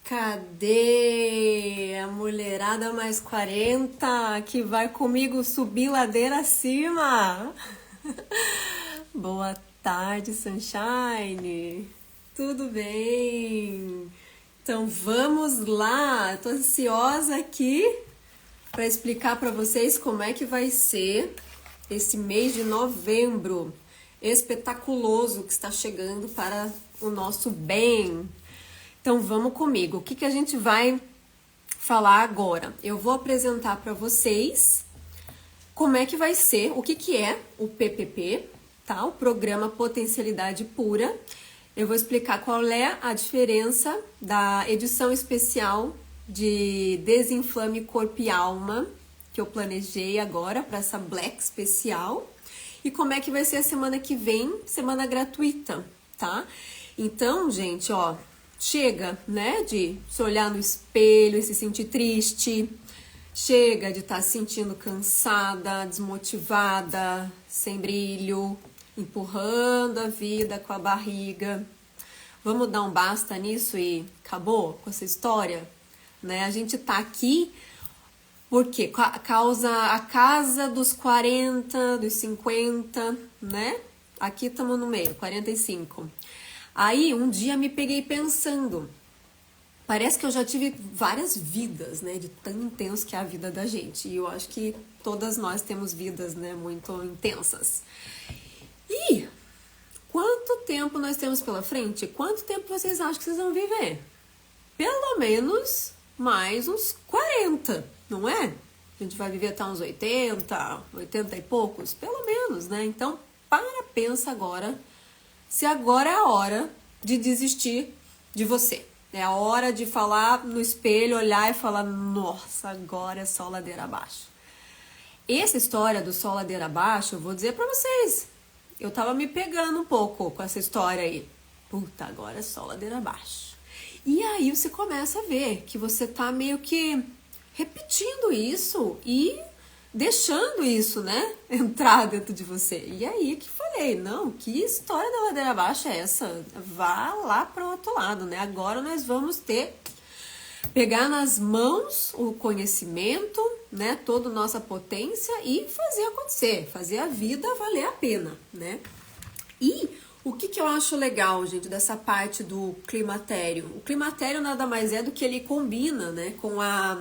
Cadê a mulherada mais 40 que vai comigo subir ladeira acima? Boa tarde, Sunshine. Tudo bem? Então vamos lá. Tô ansiosa aqui para explicar para vocês como é que vai ser esse mês de novembro espetaculoso que está chegando para o nosso bem. Então vamos comigo. O que a gente vai falar agora? Eu vou apresentar para vocês como é que vai ser, o que é o PPP, tá? O Programa Potencialidade Pura. Eu vou explicar qual é a diferença da edição especial de Desinflame Corpo e Alma que eu planejei agora para essa Black especial e como é que vai ser a semana que vem, semana gratuita, tá? Então, gente, ó, chega, né, de se olhar no espelho e se sentir triste, chega de estar se sentindo cansada, desmotivada, sem brilho, empurrando a vida com a barriga. Vamos dar um basta nisso e acabou com essa história, né? A gente tá aqui porque a casa dos 40, dos 50, né? Aqui estamos no meio, 45. Aí um dia me peguei pensando, parece que eu já tive várias vidas, né? De tão intenso que é a vida da gente. E eu acho que todas nós temos vidas, né? Muito intensas. E quanto tempo nós temos pela frente? Quanto tempo vocês acham que vocês vão viver? Pelo menos mais uns 40, não é? A gente vai viver até uns 80, 80 e poucos, pelo menos, né? Então, pensa agora, se agora é a hora de desistir de você. É a hora de falar no espelho, olhar e falar, nossa, agora é só ladeira abaixo. Essa história do só ladeira abaixo, eu vou dizer pra vocês, eu tava me pegando um pouco com essa história aí. Puta, agora é só ladeira abaixo. E aí você começa a ver que você tá meio que repetindo isso e deixando isso, né, entrar dentro de você. E aí que falei, não, que história da ladeira abaixo é essa? Vá lá para o outro lado, né? Agora nós vamos pegar nas mãos o conhecimento, né, toda a nossa potência e fazer acontecer, fazer a vida valer a pena, né? E o que eu acho legal, gente, dessa parte do climatério? O climatério nada mais é do que ele combina, né, com a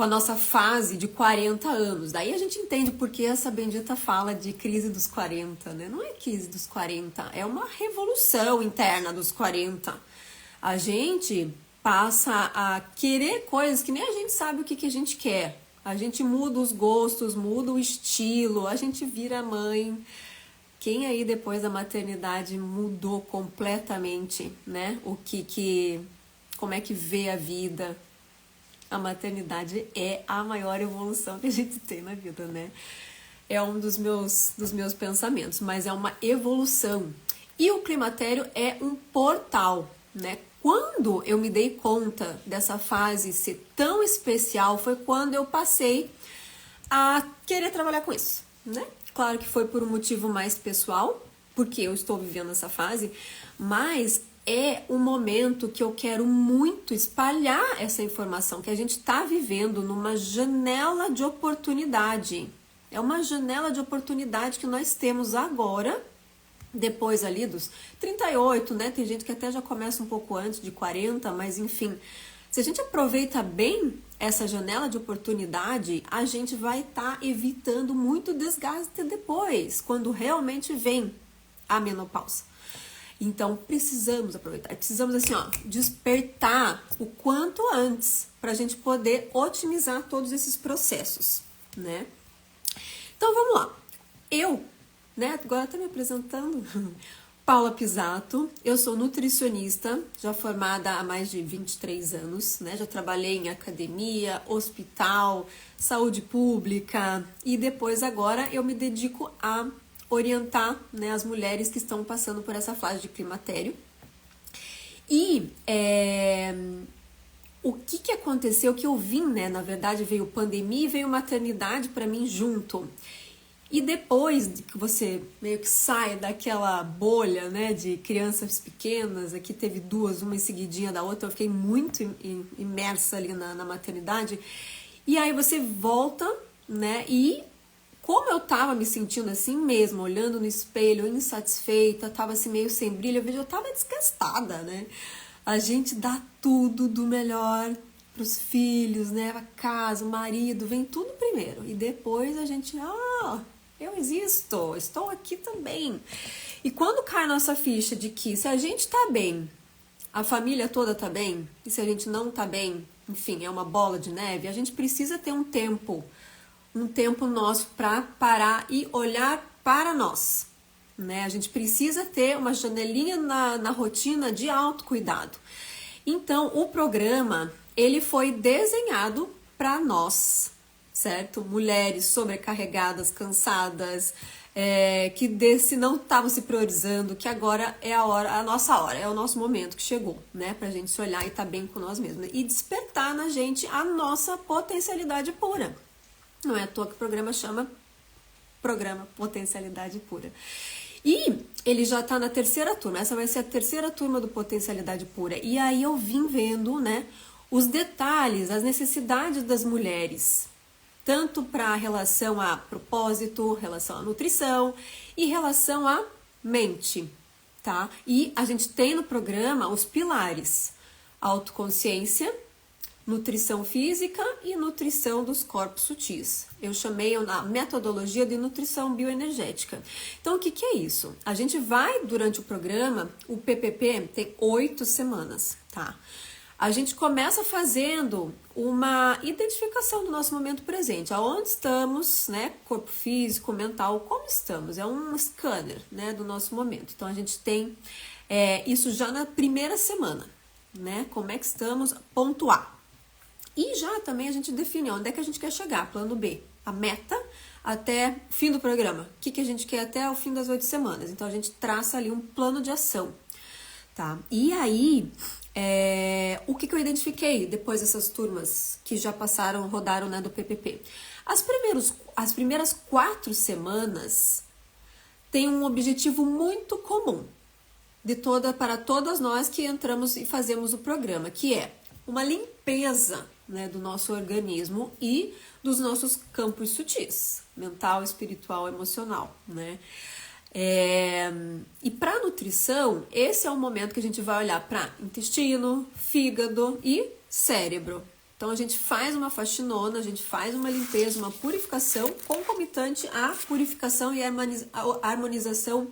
nossa fase de 40 anos. Daí a gente entende por que essa bendita fala de crise dos 40, né? Não é crise dos 40, é uma revolução interna dos 40. A gente passa a querer coisas que nem a gente sabe o que a gente quer. A gente muda os gostos, muda o estilo, a gente vira mãe. Quem aí depois da maternidade mudou completamente, né? Como é que vê a vida? A maternidade é a maior evolução que a gente tem na vida, né? É um dos meus pensamentos, mas é uma evolução. E o climatério é um portal, né? Quando eu me dei conta dessa fase ser tão especial, foi quando eu passei a querer trabalhar com isso, né? Claro que foi por um motivo mais pessoal, porque eu estou vivendo essa fase, mas é um momento que eu quero muito espalhar essa informação, que a gente está vivendo numa janela de oportunidade. É uma janela de oportunidade que nós temos agora, depois ali dos 38, né? Tem gente que até já começa um pouco antes de 40, mas enfim. Se a gente aproveita bem essa janela de oportunidade, a gente vai estar evitando muito desgaste depois, quando realmente vem a menopausa. Então, precisamos aproveitar, precisamos assim, ó, despertar o quanto antes para a gente poder otimizar todos esses processos, né? Então, vamos lá. Eu, né, agora tô me apresentando, Paula Pisato, eu sou nutricionista, já formada há mais de 23 anos, né? Já trabalhei em academia, hospital, saúde pública e depois agora eu me dedico a orientar, né, as mulheres que estão passando por essa fase de climatério. E o que aconteceu, que eu vim, né, na verdade veio pandemia e veio maternidade para mim junto. E depois de que você meio que sai daquela bolha, né, de crianças pequenas, aqui teve duas, uma em seguidinha da outra, eu fiquei muito imersa ali na maternidade, e aí você volta, né, e como eu tava me sentindo assim mesmo, olhando no espelho, insatisfeita, tava assim meio sem brilho, eu tava desgastada, né? A gente dá tudo do melhor pros filhos, né? A casa, o marido, vem tudo primeiro. E depois a gente, eu existo, estou aqui também. E quando cai a nossa ficha de que se a gente tá bem, a família toda tá bem, e se a gente não tá bem, enfim, é uma bola de neve, a gente precisa ter um tempo nosso para parar e olhar para nós, né? A gente precisa ter uma janelinha na rotina de autocuidado. Então, o programa, ele foi desenhado para nós, certo? Mulheres sobrecarregadas, cansadas, que não estavam se priorizando, que agora é a nossa hora, é o nosso momento que chegou, né? Pra gente se olhar e estar bem com nós mesmos. E despertar na gente a nossa potencialidade pura. Não é à toa que o programa chama Programa Potencialidade Pura. E ele já tá na terceira turma, essa vai ser a terceira turma do Potencialidade Pura. E aí eu vim vendo, né, os detalhes, as necessidades das mulheres, tanto para relação a propósito, relação à nutrição e relação à mente, tá? E a gente tem no programa os pilares: autoconsciência, nutrição física e nutrição dos corpos sutis. Eu chamei na metodologia de nutrição bioenergética. Então, o que é isso? A gente vai, durante o programa, o PPP tem 8 semanas, tá? A gente começa fazendo uma identificação do nosso momento presente, aonde estamos, né? Corpo físico, mental, como estamos? É um scanner, né, do nosso momento. Então, a gente tem isso já na primeira semana, né? Como é que estamos? Ponto A. E já também a gente define onde é que a gente quer chegar, plano B, a meta até o fim do programa. O que a gente quer até o fim das 8 semanas. Então a gente traça ali um plano de ação, tá? E aí, o que eu identifiquei depois dessas turmas que já rodaram, né, do PPP? As primeiras 4 semanas tem um objetivo muito comum para todas nós que entramos e fazemos o programa, que é uma limpeza, né, do nosso organismo e dos nossos campos sutis, mental, espiritual, emocional, né? E para nutrição, esse é o momento que a gente vai olhar para intestino, fígado e cérebro. Então a gente faz uma faxinona, a gente faz uma limpeza, uma purificação concomitante à purificação e harmonização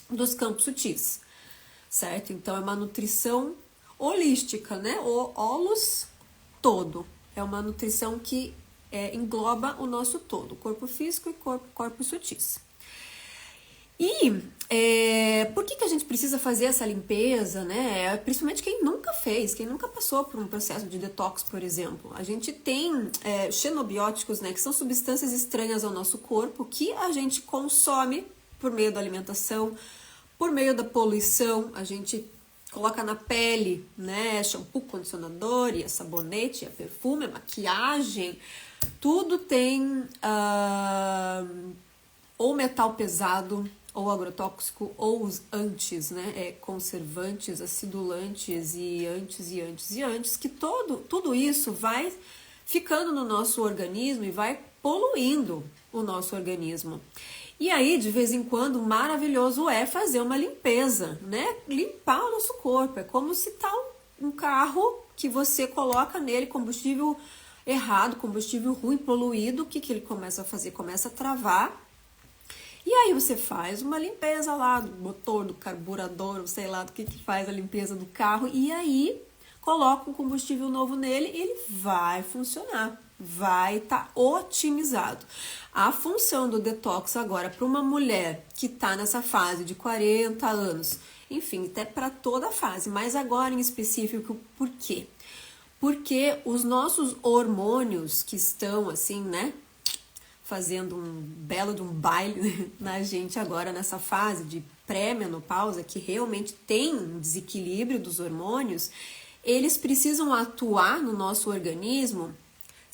dos campos sutis, certo? Então é uma nutrição holística, né? O holos todo. É uma nutrição que engloba o nosso todo, corpo físico e corpos sutis. E por que a gente precisa fazer essa limpeza, né? Principalmente quem nunca fez, quem nunca passou por um processo de detox, por exemplo. A gente tem xenobióticos, né, que são substâncias estranhas ao nosso corpo que a gente consome por meio da alimentação, por meio da poluição, a gente coloca na pele, né, shampoo, condicionador, e sabonete, e perfume, maquiagem, tudo tem ou metal pesado, ou agrotóxico, ou os antes, né, conservantes, acidulantes e antes, que tudo isso vai ficando no nosso organismo e vai poluindo o nosso organismo. E aí, de vez em quando, maravilhoso é fazer uma limpeza, né? Limpar o nosso corpo. É como se tá um carro que você coloca nele combustível errado, combustível ruim, poluído. O que ele começa a fazer? Começa a travar. E aí você faz uma limpeza lá do motor, do carburador, sei lá do que faz a limpeza do carro. E aí coloca um combustível novo nele e ele vai funcionar. Vai estar otimizado. A função do detox agora para uma mulher que está nessa fase de 40 anos, enfim, até para toda a fase, mas agora em específico, por quê? Porque os nossos hormônios que estão assim, né, fazendo um belo de um baile na gente agora nessa fase de pré-menopausa, que realmente tem um desequilíbrio dos hormônios, eles precisam atuar no nosso organismo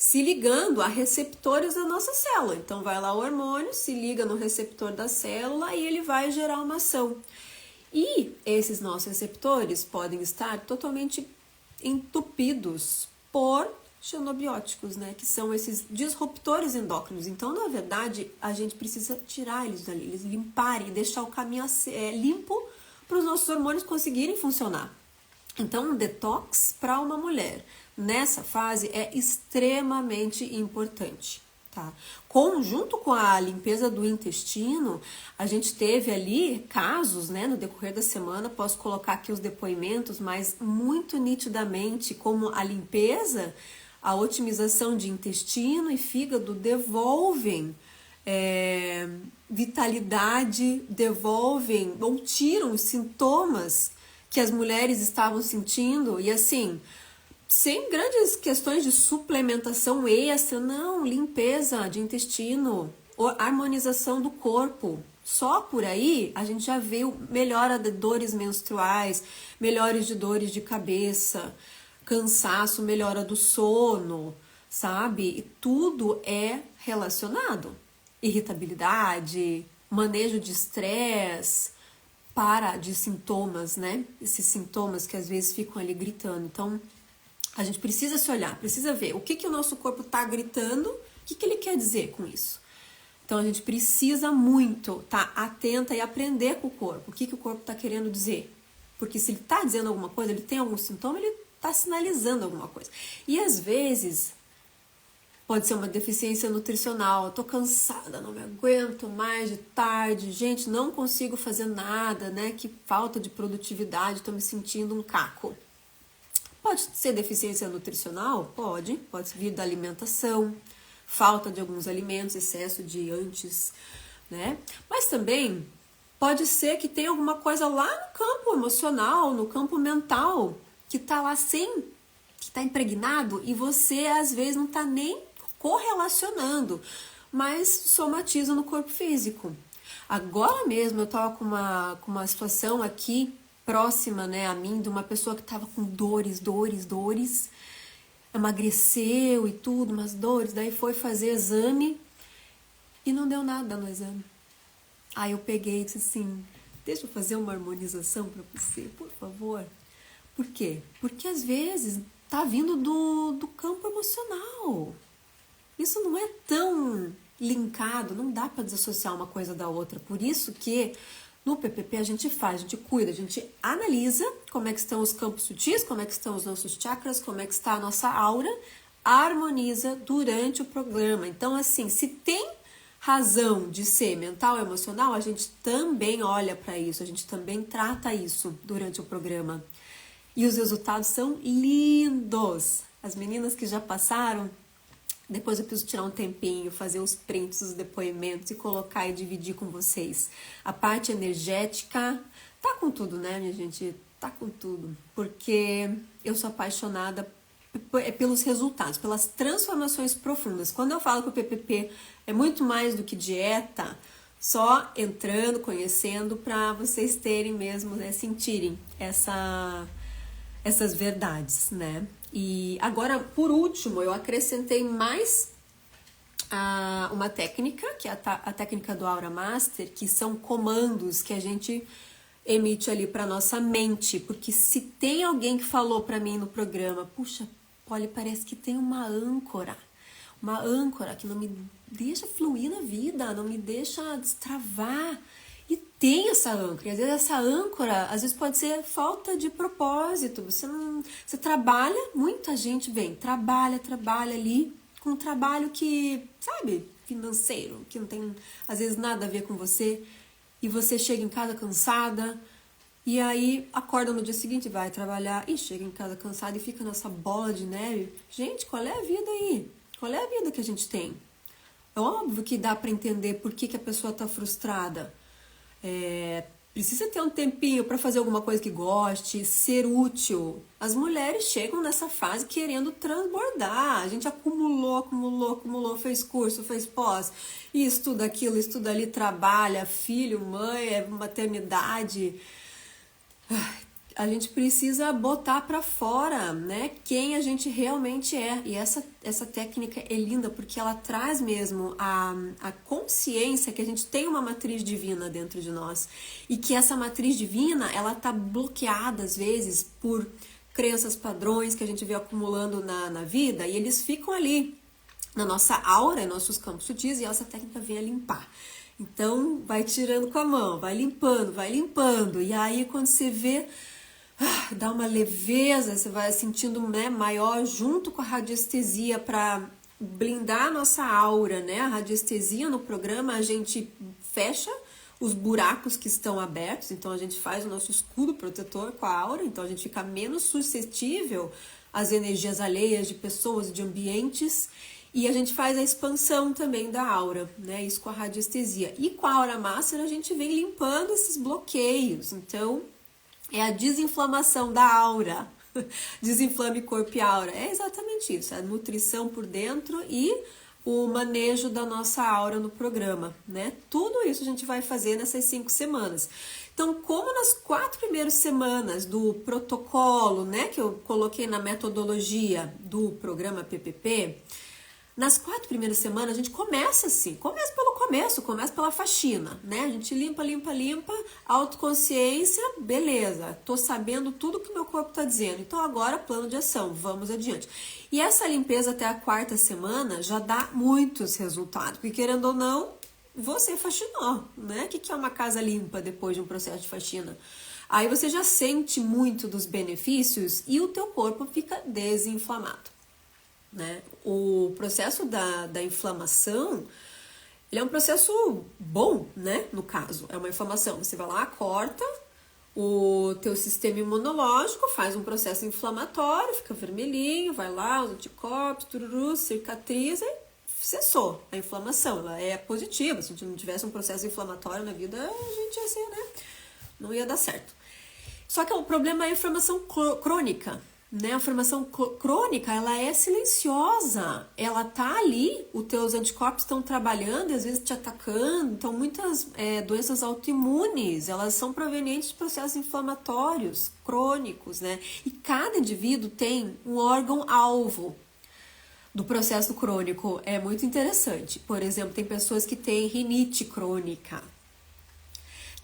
se ligando a receptores da nossa célula. Então vai lá o hormônio, se liga no receptor da célula e ele vai gerar uma ação. E esses nossos receptores podem estar totalmente entupidos por xenobióticos, né? Que são esses disruptores endócrinos. Então, na verdade, a gente precisa tirar eles dali, eles limparem, deixar o caminho limpo para os nossos hormônios conseguirem funcionar. Então, um detox para uma mulher nessa fase é extremamente importante. Tá? Junto com a limpeza do intestino, a gente teve ali casos, né, no decorrer da semana, posso colocar aqui os depoimentos, mas muito nitidamente como a limpeza, a otimização de intestino e fígado devolvem vitalidade, devolvem ou tiram os sintomas que as mulheres estavam sentindo e assim, sem grandes questões de suplementação extra, não, limpeza de intestino, harmonização do corpo. Só por aí a gente já vê melhora de dores menstruais, melhores de dores de cabeça, cansaço, melhora do sono, sabe? E tudo é relacionado. Irritabilidade, manejo de estresse, de sintomas, né? Esses sintomas que às vezes ficam ali gritando. Então, a gente precisa se olhar, precisa ver o que o nosso corpo está gritando, o que ele quer dizer com isso. Então, a gente precisa muito estar atenta e aprender com o corpo, o que o corpo está querendo dizer. Porque se ele está dizendo alguma coisa, ele tem algum sintoma, ele está sinalizando alguma coisa. E às vezes, pode ser uma deficiência nutricional, tô cansada, não me aguento mais de tarde, gente, não consigo fazer nada, né? Que falta de produtividade, tô me sentindo um caco. Pode ser deficiência nutricional? Pode vir da alimentação, falta de alguns alimentos, excesso de antes, né? Mas também pode ser que tenha alguma coisa lá no campo emocional, no campo mental, que tá lá que tá impregnado e você às vezes não tá nem correlacionando, mas somatiza no corpo físico. Agora mesmo eu tava com uma situação aqui próxima, né, a mim, de uma pessoa que tava com dores, emagreceu e tudo, umas dores, daí foi fazer exame e não deu nada no exame. Aí eu peguei e disse assim, deixa eu fazer uma harmonização para você, por favor. Por quê? Porque às vezes tá vindo do campo emocional. Isso não é tão linkado, não dá para desassociar uma coisa da outra. Por isso que no PPP a gente cuida, a gente analisa como é que estão os campos sutis, como é que estão os nossos chakras, como é que está a nossa aura, harmoniza durante o programa. Então, assim, se tem razão de ser mental, emocional, a gente também olha para isso, a gente também trata isso durante o programa. E os resultados são lindos. As meninas que já passaram, depois eu preciso tirar um tempinho, fazer os prints, os depoimentos e colocar e dividir com vocês. A parte energética tá com tudo, né, minha gente? Tá com tudo. Porque eu sou apaixonada pelos resultados, pelas transformações profundas. Quando eu falo que o PPP é muito mais do que dieta, só entrando, conhecendo, para vocês terem mesmo, né, sentirem essas verdades, né? E agora, por último, eu acrescentei mais uma técnica, que é a técnica do Aura Master, que são comandos que a gente emite ali para nossa mente, porque se tem alguém que falou para mim no programa, puxa, Polly, parece que tem uma âncora que não me deixa fluir na vida, não me deixa destravar. E tem essa âncora, e às vezes essa âncora, às vezes pode ser falta de propósito, você trabalha, muita gente trabalha ali, com um trabalho que, sabe, financeiro, que não tem, às vezes, nada a ver com você, e você chega em casa cansada, e aí acorda no dia seguinte, vai trabalhar, e chega em casa cansada e fica nessa bola de neve. Gente, qual é a vida aí? Qual é a vida que a gente tem? É óbvio que dá para entender por que a pessoa está frustrada. Precisa ter um tempinho para fazer alguma coisa que goste, ser útil. As mulheres chegam nessa fase querendo transbordar. A gente acumulou, fez curso, fez pós, e estuda aquilo, estuda ali, trabalha, filho, mãe, maternidade. a gente precisa botar para fora, né, quem a gente realmente é. E essa técnica é linda porque ela traz mesmo a consciência que a gente tem uma matriz divina dentro de nós e que essa matriz divina, ela tá bloqueada às vezes por crenças, padrões que a gente vê acumulando na vida, e eles ficam ali na nossa aura, em nossos campos sutis, e essa técnica vem a limpar. Então, vai tirando com a mão, vai limpando, e aí quando você vê, dá uma leveza, você vai sentindo, né, maior, junto com a radiestesia para blindar a nossa aura, né? A radiestesia no programa, a gente fecha os buracos que estão abertos, então a gente faz o nosso escudo protetor com a aura, então a gente fica menos suscetível às energias alheias de pessoas, de ambientes, e a gente faz a expansão também da aura, né? Isso com a radiestesia. E com a Aura Master a gente vem limpando esses bloqueios, então é a desinflamação da aura. Desinflame corpo e aura. É exatamente isso, a nutrição por dentro e o manejo da nossa aura no programa, né? Tudo isso a gente vai fazer nessas 5 semanas. Então, como nas 4 primeiras semanas do protocolo, né, que eu coloquei na metodologia do programa PPP, nas 4 primeiras semanas a gente começa assim, começa pelo começo, começa pela faxina, né? A gente limpa, autoconsciência, beleza, tô sabendo tudo que meu corpo tá dizendo, então agora plano de ação, vamos adiante. E essa limpeza até a 4ª semana já dá muitos resultados, porque querendo ou não, você faxinou, né? O que é uma casa limpa depois de um processo de faxina? Aí você já sente muito dos benefícios e o teu corpo fica desinflamado. Né? O processo da inflamação, ele é um processo bom, né? No caso, é uma inflamação. Você vai lá, corta o teu sistema imunológico, faz um processo inflamatório, fica vermelhinho, vai lá, os anticorpos, tururu, cicatriza e cessou a inflamação. Ela é positiva. Se a gente não tivesse um processo inflamatório na vida, a gente ia ser, né? Não ia dar certo. Só que o problema é a inflamação crônica. Né? A inflamação crônica, ela é silenciosa, ela tá ali, os teus anticorpos estão trabalhando e às vezes te atacando, então muitas doenças autoimunes, elas são provenientes de processos inflamatórios crônicos, né? E cada indivíduo tem um órgão-alvo do processo crônico, é muito interessante. Por exemplo, tem pessoas que têm rinite crônica,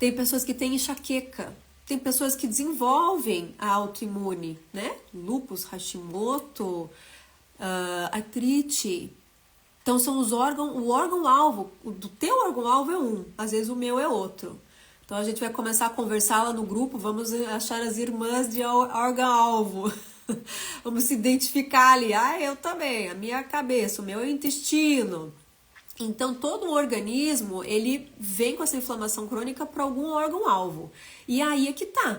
tem pessoas que têm enxaqueca, tem pessoas que desenvolvem a autoimune, né? Lúpus, Hashimoto, artrite. Então, são o órgão-alvo. Do teu órgão-alvo é um, às vezes o meu é outro. Então, a gente vai começar a conversar lá no grupo, vamos achar as irmãs de órgão-alvo. Vamos se identificar ali. Ah, eu também, a minha cabeça, o meu intestino. Então, todo o organismo, ele vem com essa inflamação crônica para algum órgão-alvo. E aí é que tá.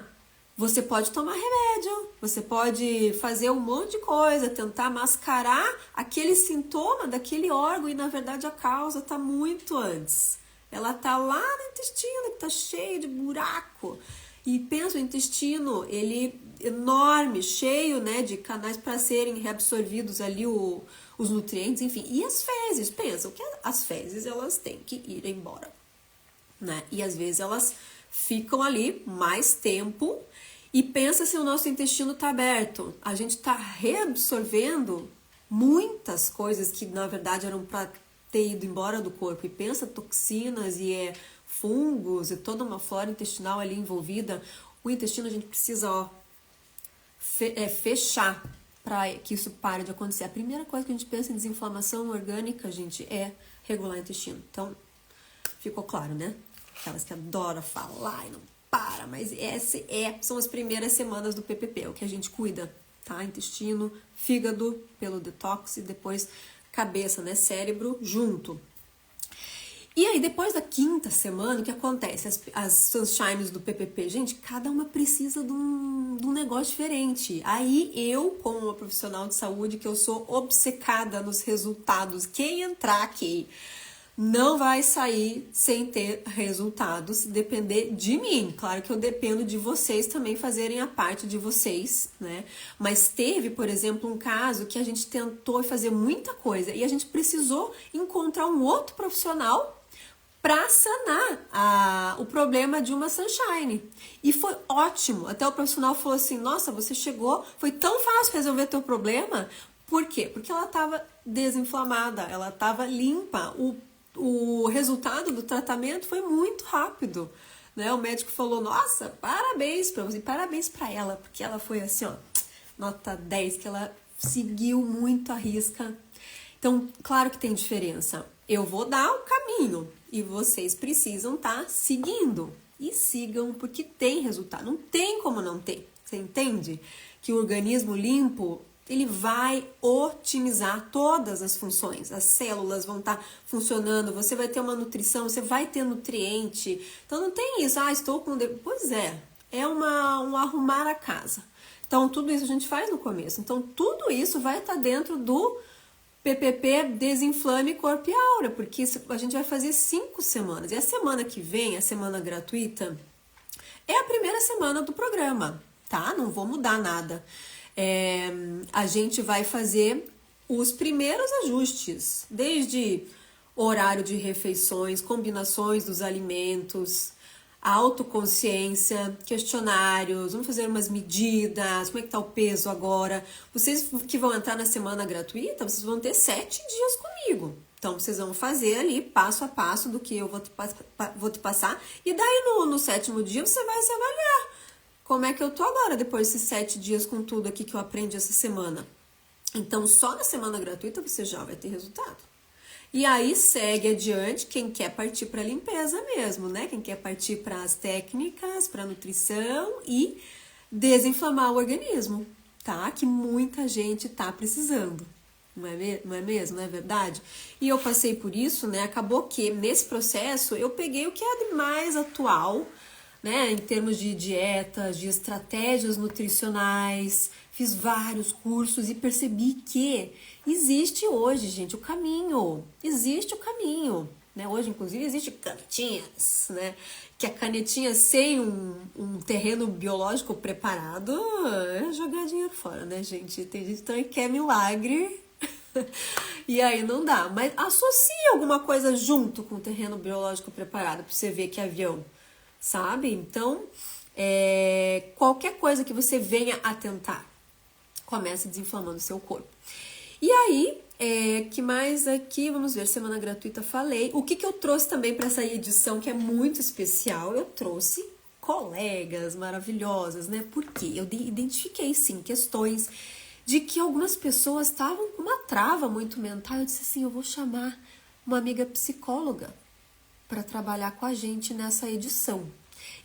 Você pode tomar remédio, você pode fazer um monte de coisa, tentar mascarar aquele sintoma daquele órgão e, na verdade, a causa tá muito antes. Ela tá lá no intestino, que tá cheio de buraco. E pensa, o intestino, ele é enorme, cheio, né, de canais para serem reabsorvidos ali os nutrientes, enfim. E as fezes, pensa, o que as fezes, elas têm que ir embora, né? E às vezes elas ficam ali mais tempo e pensa se o nosso intestino tá aberto. A gente tá reabsorvendo muitas coisas que na verdade eram para ter ido embora do corpo. E pensa toxinas e fungos e toda uma flora intestinal ali envolvida. O intestino a gente precisa fechar para que isso pare de acontecer. A primeira coisa que a gente pensa em desinflamação orgânica, gente, é regular o intestino. Então, ficou claro, né? Aquelas que adoram falar e não para, mas são as primeiras semanas do PPP, é o que a gente cuida, tá? Intestino, fígado, pelo detox e depois cabeça, né? Cérebro junto. E aí, depois da 5ª semana, o que acontece? As sunshines do PPP, gente, cada uma precisa de um negócio diferente. Aí, eu, como uma profissional de saúde, que eu sou obcecada nos resultados, quem entrar aqui não vai sair sem ter resultados, se depender de mim. Claro que eu dependo de vocês também fazerem a parte de vocês, né? Mas teve, por exemplo, um caso que a gente tentou fazer muita coisa e a gente precisou encontrar um outro profissional para sanar o problema de uma Sunshine. E foi ótimo. Até o profissional falou assim, nossa, você chegou, foi tão fácil resolver teu problema. Por quê? Porque ela estava desinflamada, ela estava limpa. O resultado do tratamento foi muito rápido. Né? O médico falou, nossa, parabéns para você, parabéns para ela, porque ela foi assim, ó, nota 10, que ela seguiu muito à risca. Então, claro que tem diferença. Eu vou dar o caminho e vocês precisam estar seguindo. E sigam, porque tem resultado. Não tem como não ter. Você entende? Que o organismo limpo, ele vai otimizar todas as funções. As células vão estar funcionando, você vai ter uma nutrição, você vai ter nutriente. Então, não tem isso, estou com... Pois é um arrumar a casa. Então, tudo isso a gente faz no começo. Então, tudo isso vai estar dentro do PPP Desinflame Corpo e Aura, porque a gente vai fazer 5 semanas. E a semana que vem, a semana gratuita, é a primeira semana do programa, tá? Não vou mudar nada. A gente vai fazer os primeiros ajustes, desde horário de refeições, combinações dos alimentos, autoconsciência, questionários, vamos fazer umas medidas, como é que tá o peso agora. Vocês que vão entrar na semana gratuita, vocês vão ter 7 dias comigo. Então, vocês vão fazer ali passo a passo do que eu vou te passar. E daí, no 7º dia, você vai se avaliar. Como é que eu tô agora, depois desses 7 dias com tudo aqui que eu aprendi essa semana. Então, só na semana gratuita você já vai ter resultado. E aí segue adiante quem quer partir para limpeza mesmo, né? Quem quer partir para as técnicas, para nutrição e desinflamar o organismo, tá? Que muita gente tá precisando. Não é mesmo? Não é verdade? E eu passei por isso, né? Acabou que nesse processo eu peguei o que é de mais atual, né? Em termos de dietas, de estratégias nutricionais, fiz vários cursos e percebi que existe hoje, gente, o caminho. Existe o caminho, né? Hoje, inclusive, existe canetinhas, né? Que a canetinha sem um terreno biológico preparado é jogar dinheiro fora, né, gente? Tem gente também que quer milagre e aí não dá. Mas associa alguma coisa junto com o terreno biológico preparado pra você ver que é avião, sabe? Então, qualquer coisa que você venha a tentar, começa desinflamando o seu corpo. E aí, que mais aqui? Vamos ver, semana gratuita falei. O que eu trouxe também para essa edição, que é muito especial? Eu trouxe colegas maravilhosas, né? Porque eu identifiquei, sim, questões de que algumas pessoas estavam com uma trava muito mental. Eu disse assim, eu vou chamar uma amiga psicóloga para trabalhar com a gente nessa edição.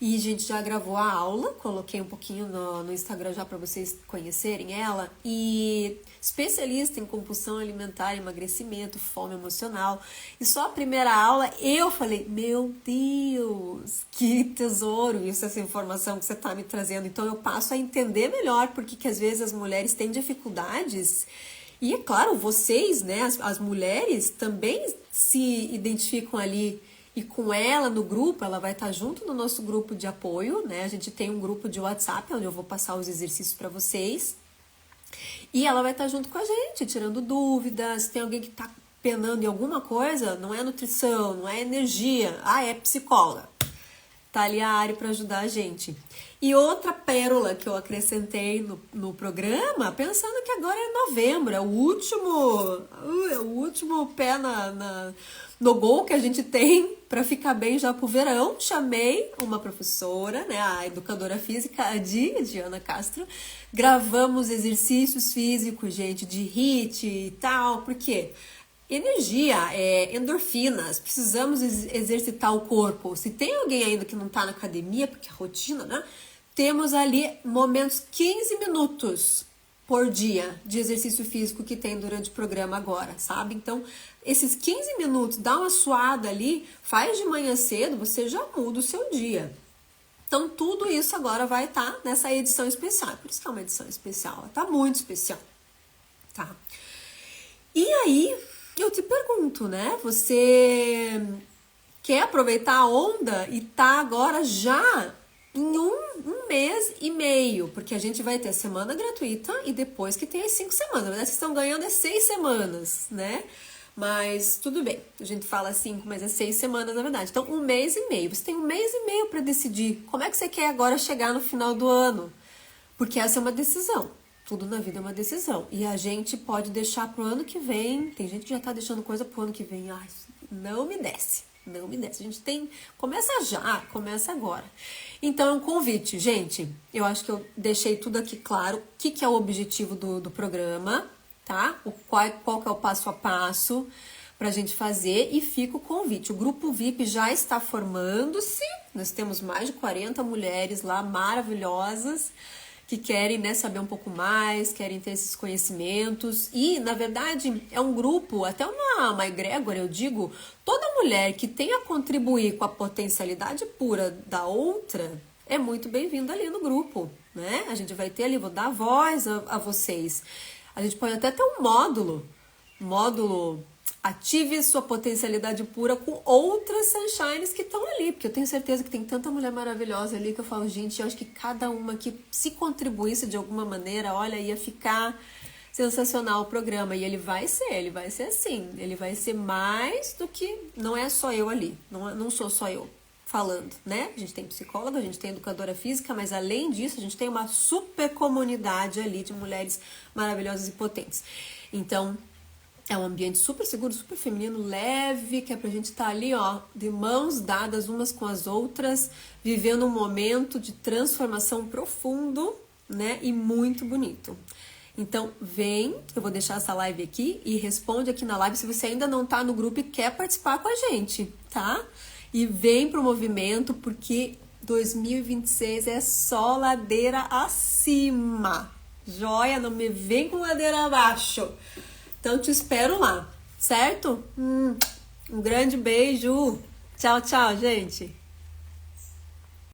E a gente já gravou a aula, coloquei um pouquinho no Instagram já para vocês conhecerem ela. E especialista em compulsão alimentar, emagrecimento, fome emocional. E só a primeira aula eu falei, meu Deus, que tesouro isso, essa informação que você está me trazendo. Então eu passo a entender melhor porque que às vezes as mulheres têm dificuldades. E é claro, vocês, né, as mulheres também se identificam ali. E com ela no grupo, ela vai estar junto no nosso grupo de apoio, né? A gente tem um grupo de WhatsApp, onde eu vou passar os exercícios para vocês. E ela vai estar junto com a gente, tirando dúvidas. Se tem alguém que está penando em alguma coisa, não é nutrição, não é energia, é psicóloga. Tá ali a área para ajudar a gente. E outra pérola que eu acrescentei no programa, pensando que agora é novembro, é o último pé no gol que a gente tem para ficar bem já pro verão. Chamei uma professora, né, a educadora física, a Diana Castro. Gravamos exercícios físicos, gente, de HIIT e tal, porque energia, endorfinas, precisamos exercitar o corpo. Se tem alguém ainda que não tá na academia, porque a rotina, né? Temos ali momentos, 15 minutos por dia de exercício físico que tem durante o programa agora, sabe? Então, esses 15 minutos, dá uma suada ali, faz de manhã cedo, você já muda o seu dia. Então, tudo isso agora vai estar nessa edição especial. Por isso que é uma edição especial, ela tá muito especial, tá? E aí, eu te pergunto, né? Você quer aproveitar a onda e tá agora já em um mês e meio, porque a gente vai ter a semana gratuita e depois que tem as 5 semanas. Na verdade, vocês estão ganhando 6 semanas, né? Mas tudo bem, a gente fala 5, mas é 6 semanas na verdade. Então, 1 mês e meio. Você tem 1 mês e meio para decidir como é que você quer agora chegar no final do ano. Porque essa é uma decisão. Tudo na vida é uma decisão. E a gente pode deixar pro ano que vem. Tem gente que já tá deixando coisa pro ano que vem. Ai, não me desce. Não me desce. A gente tem... Começa já, começa agora. Então, é um convite. Gente, eu acho que eu deixei tudo aqui claro. O que é o objetivo do programa, tá? Qual que é o passo a passo pra gente fazer. E fica o convite. O grupo VIP já está formando-se. Nós temos mais de 40 mulheres lá maravilhosas que querem, né, saber um pouco mais, querem ter esses conhecimentos. E, na verdade, é um grupo, até uma egrégora, eu digo, toda mulher que tenha a contribuir com a potencialidade pura da outra é muito bem-vinda ali no grupo, né? A gente vai ter ali, vou dar voz a vocês. A gente pode até ter um módulo ative sua potencialidade pura com outras sunshines que estão ali, porque eu tenho certeza que tem tanta mulher maravilhosa ali que eu falo, gente, eu acho que cada uma que se contribuísse de alguma maneira, olha, ia ficar sensacional o programa. E ele vai ser assim, ele vai ser mais do que, não é só eu ali, não sou só eu falando, né? A gente tem psicóloga, a gente tem educadora física, mas além disso, a gente tem uma super comunidade ali de mulheres maravilhosas e potentes. Então, é um ambiente super seguro, super feminino, leve, que é pra gente estar ali, ó, de mãos dadas umas com as outras, vivendo um momento de transformação profundo, né, e muito bonito. Então, vem, eu vou deixar essa live aqui e responde aqui na live se você ainda não tá no grupo e quer participar com a gente, tá? E vem pro movimento, porque 2026 é só ladeira acima. Joia, não me vem com ladeira abaixo. Então, te espero lá, certo? Um grande beijo. Tchau, tchau, gente.